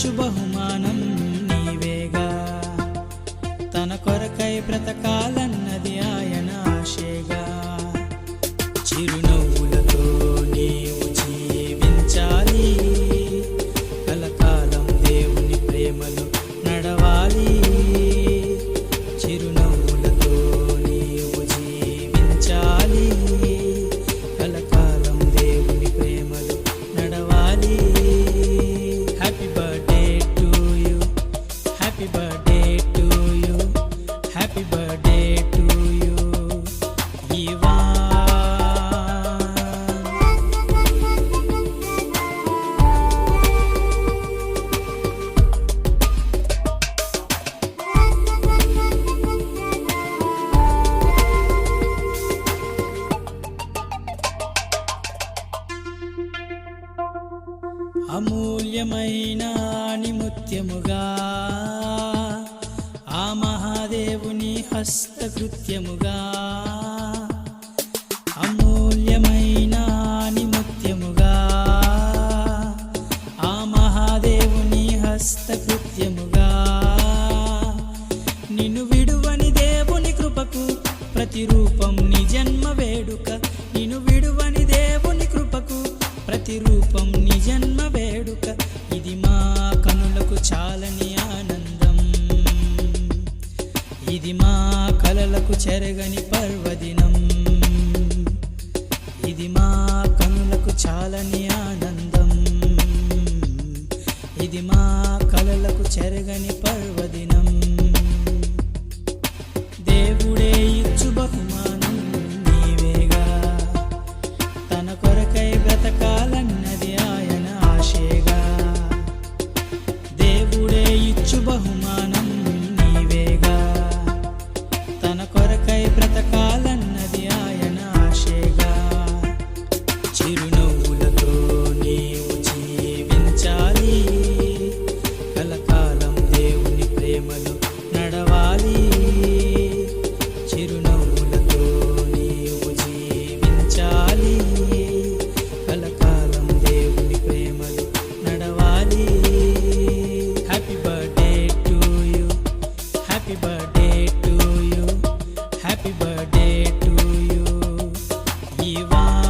ఇచ్చు బహుమానం నీవేగా తన కొరకై బ్రతకాలన్నది ఆయన ఆశేగా చిరునవ్వులతో నీవు జీవించాలి కలకాలం దేవుని ప్రేమలో నడవాలి చిరునవ్వులతో నీవు జీవించాలి కలకాలం దేవుని ప్రేమలో నడవాలి happy birthday to you happy birthday to you happy birthday to you Ivan అమూల్యమైన నిముత్యముగా ఆ మహాదేవుని హస్తకృత్యముగా అమూల్యమైన నిముత్యముగా ఆ మహాదేవుని హస్తకృత్యముగా నిన్ను విడువని దేవుని కృపకు ప్రతిరూపం నీ జన్మ వేడుక నిన్ను విడువని దేవుని కృపకు ప్రతిరూపం నీ జన్మ వేడుక ఇది మా కనులకు చాలని ఆనందం ఇది మా కలలకు చెరగని పర్వదినం ఇది మా కనులకు చాలని ఆనందం ఇది మా కలలకు చెరగని పర్వదినం దేవుడే ఇచ్చు బహుమానం నీవేగా తన కొరకై బ్రతకాలన్నది ఆయన ఆశేగా దేవుడే ఇచ్చు బహుమానం నీవేగా తన కొరకై బ్రతకాలన్నది ఆయన ఆశేగా చిరునవ్వులతో నీవు జీవించాలి కలకాలం దేవుని ప్రేమలో నడవాలి చిరునవ్వులతో నీవు జీవించాలి కలకాలం దేవుని ప్రేమలో నడవాలి happy birthday to you happy birthday to you happy birthday to you Ivan